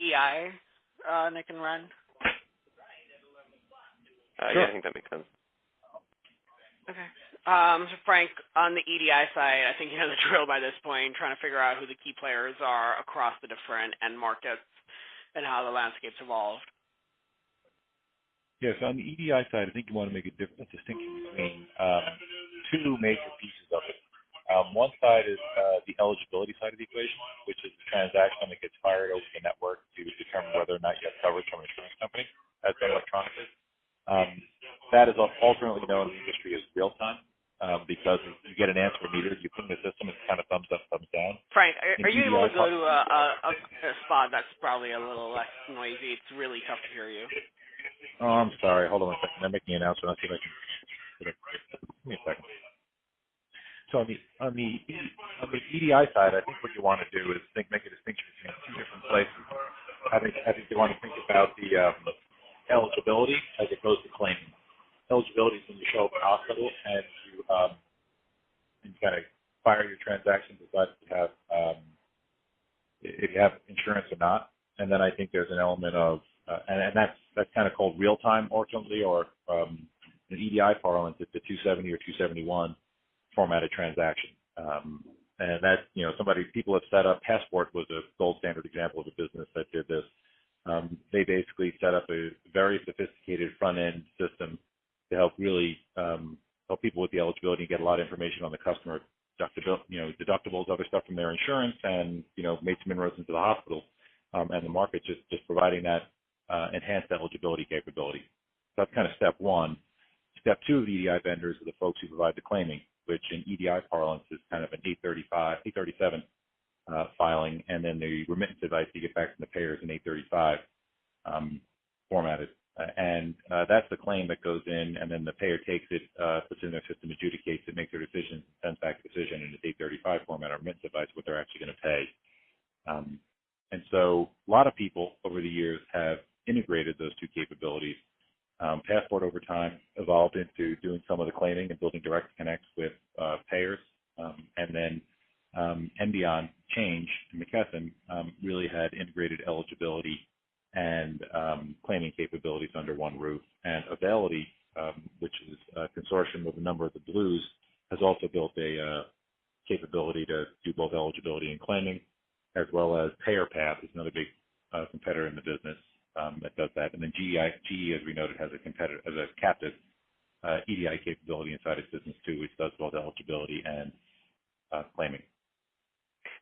EI, Nick and Ren? Sure. Yeah, I think that makes sense. Okay. So Frank, on the EDI side, I think you know the drill by this point, trying to figure out who the key players are across the different end markets and how the landscape's evolved. Yes, on the EDI side, I think you want to make a distinction between two major pieces of it. One side is the eligibility side of the equation, which is the transaction that gets fired over the network to determine whether or not you have coverage from an insurance company, as done electronically. That is alternately known in the industry as real time, because you get an answer immediately, you put in the system, it's kind of thumbs up, thumbs down. Frank, are you able to go to a spot that's probably a little less noisy? It's really tough to hear you. Oh, I'm sorry. Hold on a second. I'm making an announcement. I'll see if I can. Give me a second. So on the EDI side, I think what you want to do is make a distinction between two different places. I think you want to think about the eligibility as opposed to claiming. Eligibility is when you show up at a hospital and you kind of fire your transaction, decide if you have insurance or not. And then I think there's an element of and that's kind of called real time ultimately, or an EDI parlance, it's a 270 or 271 formatted transaction. And that, people have set up, Passport was a gold standard example of a business that did this. They basically set up a very sophisticated front-end system to help really help people with the eligibility and get a lot of information on the customer deductibles, other stuff from their insurance, and, made some inroads into the hospital and the market, just providing that enhanced eligibility capability. So that's kind of step one. Step two of the EDI vendors are the folks who provide the claiming, which in EDI parlance is kind of an 837 filing, and then the remittance device to get back from the payers in 835 formatted. And that's the claim that goes in, and then the payer takes it, puts it in their system, adjudicates it, makes their decision, sends back a decision in its 835 format or remittance device what they're actually going to pay. And so a lot of people over the years have integrated those two capabilities. Passport over time evolved into doing some of the claiming and building direct connects with payers. And then Endion Change and McKesson really had integrated eligibility and claiming capabilities under one roof. And Availity, which is a consortium of a number of the Blues, has also built a capability to do both eligibility and claiming, as well as PayerPath is another big competitor in the business that does that. And then GE, as we noted, has a captive EDI capability inside its business too, which does both eligibility and claiming.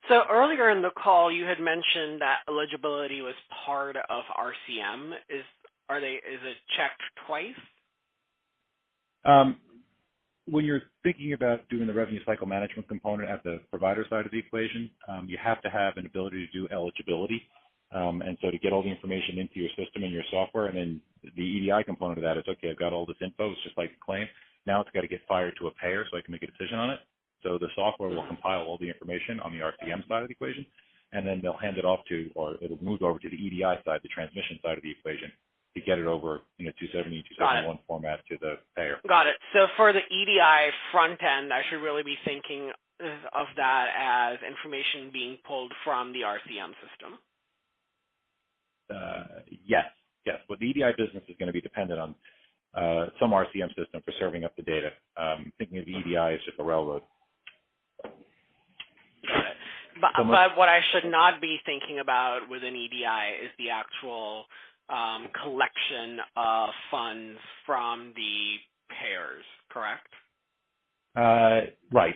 So earlier in the call, you had mentioned that eligibility was part of RCM. Is it checked twice? When you're thinking about doing the revenue cycle management component at the provider side of the equation, you have to have an ability to do eligibility. And so to get all the information into your system and your software, and then the EDI component of that is, okay, I've got all this info, it's just like the claim. Now it's got to get fired to a payer so I can make a decision on it. So the software will compile all the information on the RCM side of the equation, and then they'll hand it off to, or it'll move over to the EDI side, the transmission side of the equation, to get it over 270, 271 format to the payer. Got it. So for the EDI front end, I should really be thinking of that as information being pulled from the RCM system. Yes. But the EDI business is going to be dependent on some RCM system for serving up the data. Thinking of the EDI as just a railroad. Got it. But what I should not be thinking about with an EDI is the actual collection of funds from the payers, correct? Right.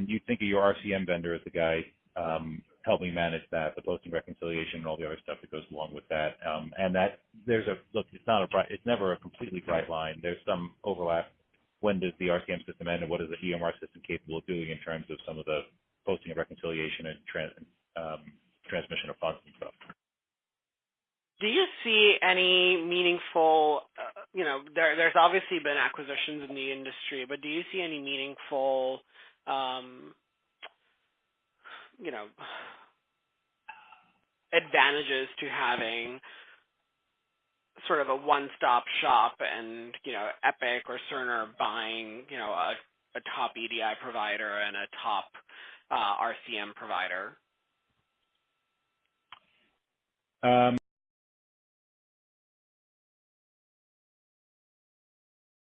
You'd think of your RCM vendor as the guy helping manage that, the posting reconciliation and all the other stuff that goes along with that. And that it's never a completely bright line. There's some overlap. When does the RCM system end, and what is the EMR system capable of doing in terms of some of the posting and reconciliation and transmission of funds and stuff? Do you see any meaningful, there's obviously been acquisitions in the industry, but do you see any meaningful, advantages to having sort of a one-stop shop and, Epic or Cerner buying, a top EDI provider and a top RCM provider? Um,